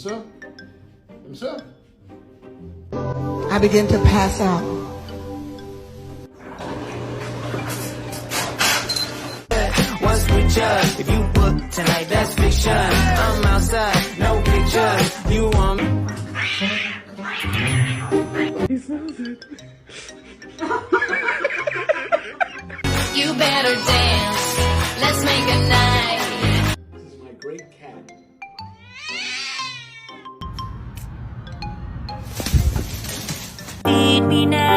ça? Comme ça? I begin to pass out. Once we judge, if you book tonight, that's fiction. I'm outside, no pictures. You want me? You better dance. Let's make a night. This is my great cat. Feed me now.